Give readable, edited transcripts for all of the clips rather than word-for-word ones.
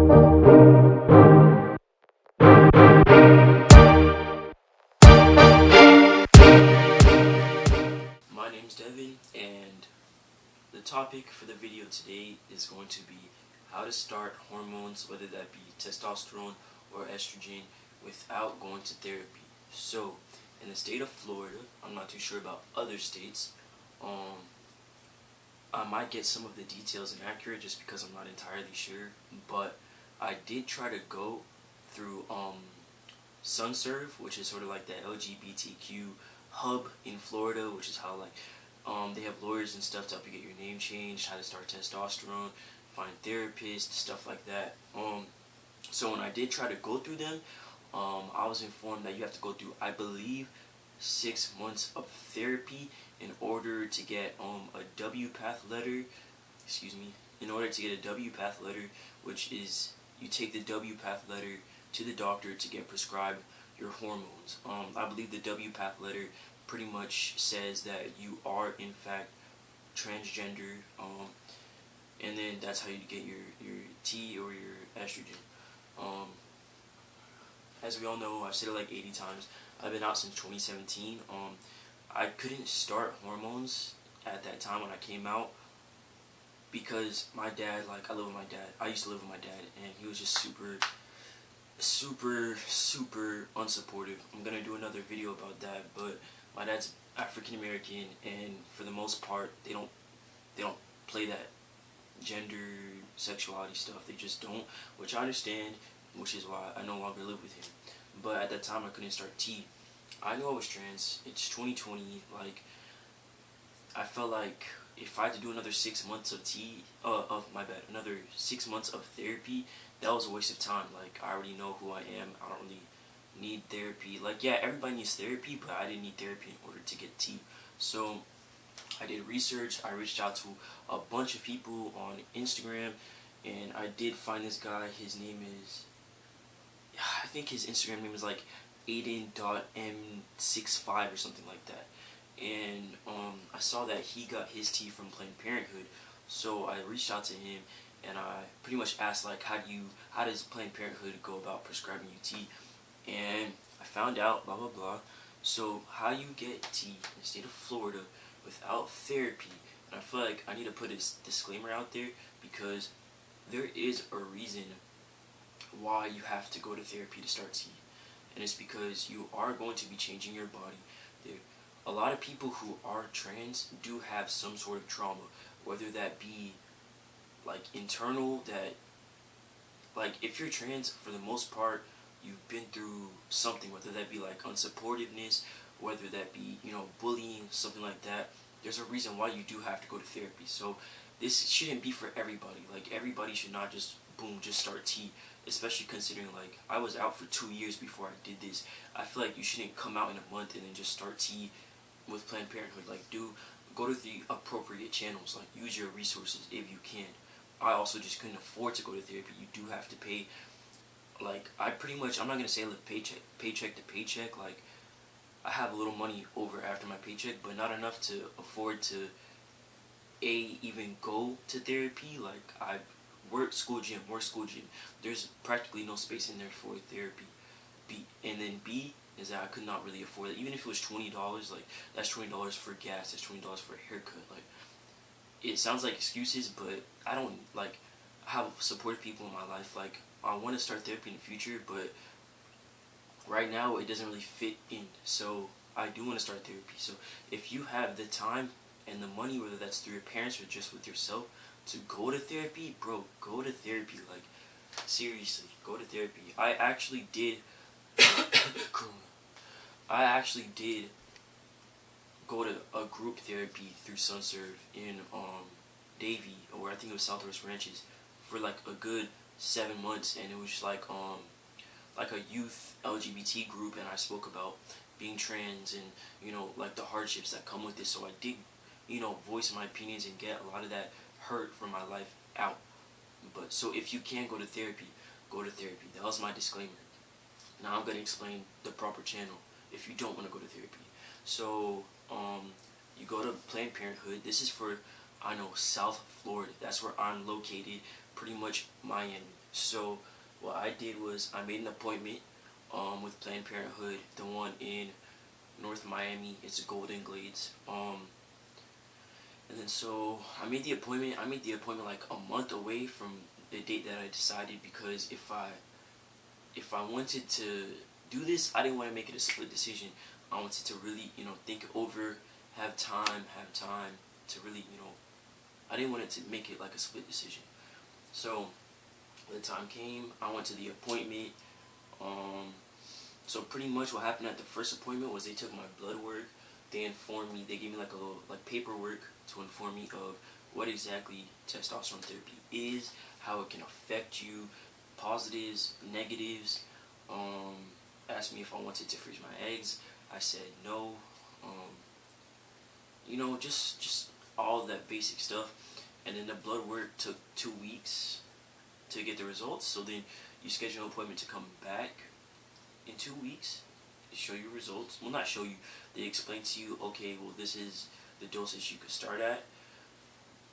My name's Devon, and the topic for the video today is going to be how to start hormones, whether that be testosterone or estrogen, without going to therapy. So, in the state of Florida, I'm not too sure about other states, I might get some of the details inaccurate just because I'm not entirely sure, but I did try to go through SunServe, which is sort of like the LGBTQ hub in Florida, which is how like they have lawyers and stuff to help you get your name changed, how to start testosterone, find therapists, stuff like that. So when I did try to go through them, I was informed that you have to go through, I believe, 6 months of therapy in order to get a W-path letter. Excuse me. In order to get a W-path letter, which is you take the W-path letter to the doctor to get prescribed your hormones. I believe the W-path letter pretty much says that you are in fact transgender, and then that's how you get your T or your estrogen. As we all know, I've said it like 80 times, I've been out since 2017. I couldn't start hormones at that time when I came out because my dad, like I live with my dad, I used to live with my dad, and he was just super unsupportive. I'm gonna do another video about that, but my dad's African American, and for the most part, they don't play that gender sexuality stuff. They just don't, which I understand, which is why I no longer live with him. But at that time, I couldn't start T. I knew I was trans. It's 2020. Like, I felt like if I had to do another 6 months of another 6 months of therapy, that was a waste of time. Like, I already know who I am. I don't really need therapy. Like, yeah, everybody needs therapy, but I didn't need therapy in order to get T. So, I did research. I reached out to a bunch of people on Instagram, and I did find this guy. His name is, I think his Instagram name is like Aiden.m65 or something like that. And I saw that he got his T from Planned Parenthood, so I reached out to him and I pretty much asked like, how does Planned Parenthood go about prescribing you T? And I found out blah blah blah. So how you get T in the state of Florida without therapy? And I feel like I need to put this disclaimer out there because there is a reason why you have to go to therapy to start T, and it's because you are going to be changing your body. A lot of people who are trans do have some sort of trauma, whether that be like internal, that like if you're trans, for the most part, you've been through something, whether that be like unsupportiveness, whether that be, bullying, something like that. There's a reason why you do have to go to therapy. So this shouldn't be for everybody. Like, everybody should not just boom, just start T, especially considering like I was out for 2 years before I did this. I feel like you shouldn't come out in a month and then just start T with Planned Parenthood. Like, go to the appropriate channels. Like, use your resources if you can. I also just couldn't afford to go to therapy. You do have to pay. Like, I'm not gonna say I live paycheck to paycheck. Like, I have a little money over after my paycheck, but not enough to afford to even go to therapy. Like, I work school gym. There's practically no space in there for therapy. And then B is that I could not really afford it. Even if it was $20, like, that's $20 for gas, that's $20 for a haircut. Like, it sounds like excuses, but I don't, like, I have supportive people in my life. Like, I want to start therapy in the future, but right now it doesn't really fit in. So I do want to start therapy. So if you have the time and the money, whether that's through your parents or just with yourself, to go to therapy, bro, go to therapy. Like, seriously, go to therapy. I actually did go to a group therapy through SunServe in Davie, or I think it was Southwest Ranches, for like a good 7 months, and it was just like a youth LGBT group, and I spoke about being trans and like the hardships that come with it. So I did voice my opinions and get a lot of that hurt from my life out. But so if you can go to therapy, go to therapy. That was my disclaimer. Now I'm gonna explain the proper channel if you don't want to go to therapy. So you go to Planned Parenthood. This is for, I know, South Florida. That's where I'm located. pretty much Miami. So what I did was I made an appointment with Planned Parenthood, the one in North Miami. It's Golden Glades. And then so I made the appointment. I made the appointment like a month away from the date that I decided, because if I wanted to do this, I didn't want to make it a split decision. I wanted to really, think over, have time to really, I didn't want it to make it like a split decision. So when the time came, I went to the appointment. So pretty much what happened at the first appointment was they took my blood work. They informed me, they gave me like a little paperwork to inform me of what exactly testosterone therapy is, how it can affect you, positives, negatives. Asked me if I wanted to freeze my eggs. I said no. Just all that basic stuff. And then the blood work took 2 weeks to get the results. So then you schedule an appointment to come back in 2 weeks to show you results. Well, not show you. They explain to you, okay, well, this is the dosage you could start at.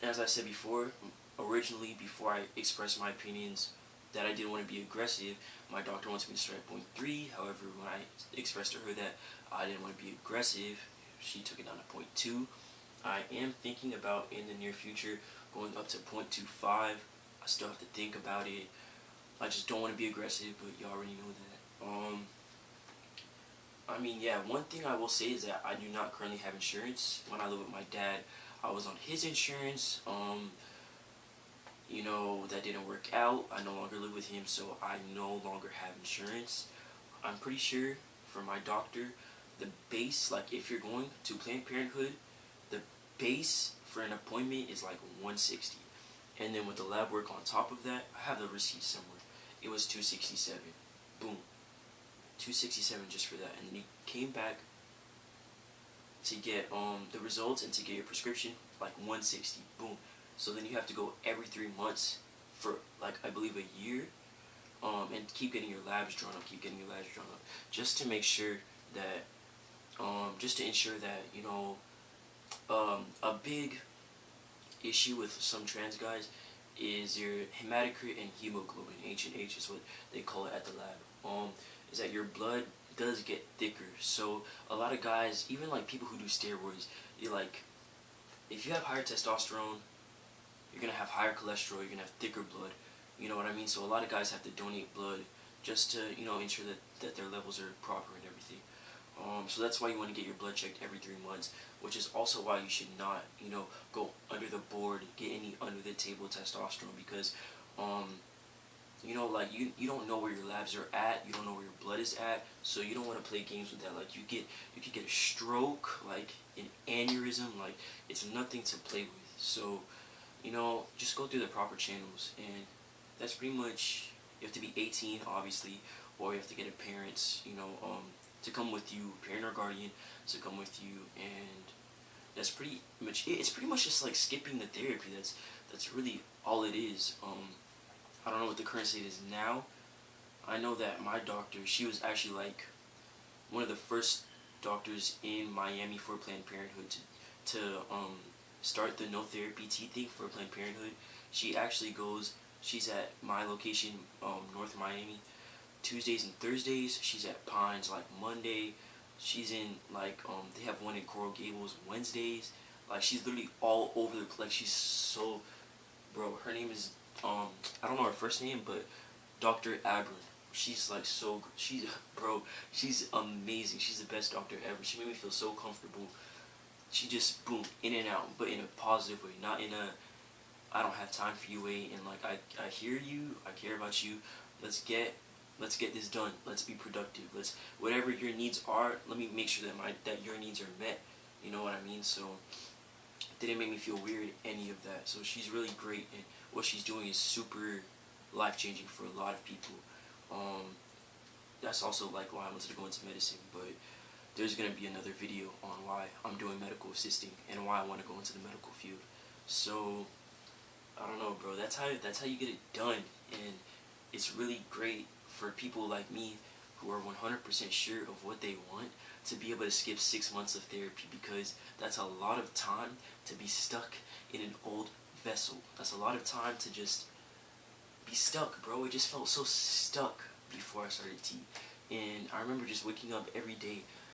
As I said before, originally, before I expressed my opinions that I didn't want to be aggressive, my doctor wants me to start at 0.3. However, when I expressed to her that I didn't want to be aggressive, she took it down to 0.2. I am thinking about, in the near future, going up to 0.25. I still have to think about it. I just don't want to be aggressive, but you already know that. Yeah, one thing I will say is that I do not currently have insurance. When I lived with my dad, I was on his insurance. That didn't work out. I no longer live with him, so I no longer have insurance. I'm pretty sure for my doctor, the base, like if you're going to Planned Parenthood, the base for an appointment is like 160. And then with the lab work on top of that, I have the receipt somewhere. It was 267. Boom. 267 just for that. And then he came back to get the results and to get your prescription, like 160. Boom. So then you have to go every 3 months for like I believe a year, and keep getting your labs drawn up, just to make sure that, just to ensure that a big issue with some trans guys is your hematocrit and hemoglobin. H&H is what they call it at the lab. Is that your blood does get thicker. So a lot of guys, even like people who do steroids, if you have higher testosterone, you're gonna have higher cholesterol, you're gonna have thicker blood. You know what I mean? So a lot of guys have to donate blood just to ensure that their levels are proper and everything. So that's why you want to get your blood checked every 3 months, which is also why you should not go under the board, get any under the table testosterone, because you don't know where your labs are at, you don't know where your blood is at, so you don't want to play games with that. Like you could get a stroke, like an aneurysm, like it's nothing to play with. So just go through the proper channels, and that's pretty much. You have to be 18, obviously, or you have to get a parent, to come with you, parent or guardian, to come with you, and that's pretty much it. It's pretty much just like skipping the therapy. That's really all it is. I don't know what the current state is now. I know that my doctor, she was actually like one of the first doctors in Miami for Planned Parenthood to start the no therapy T thing for Planned Parenthood. She actually goes. She's at my location, North Miami, Tuesdays and Thursdays. She's at Pines like Monday. She's in they have one in Coral Gables Wednesdays. Like she's literally all over the place. Like she's so, bro. Her name is I don't know her first name, but Dr. Abram. She's like so. She's amazing. She's the best doctor ever. She made me feel so comfortable. She just boom in and out, but in a positive way, not in a I don't have time for you way. And like I hear you, I care about you. Let's get this done. Let's be productive. Let's whatever your needs are. Let me make sure that your needs are met. You know what I mean? So it didn't make me feel weird, any of that. So she's really great, and what she's doing is super life changing for a lot of people. That's also like why I wanted to go into medicine, but there's gonna be another video on why I'm doing medical assisting and why I want to go into the medical field. So I don't know, bro. That's how you get it done, and it's really great for people like me who are 100% sure of what they want to be able to skip 6 months of therapy, because that's a lot of time to be stuck in an old vessel. That's a lot of time to just be stuck, bro. It just felt so stuck before I started T. And I remember just waking up every day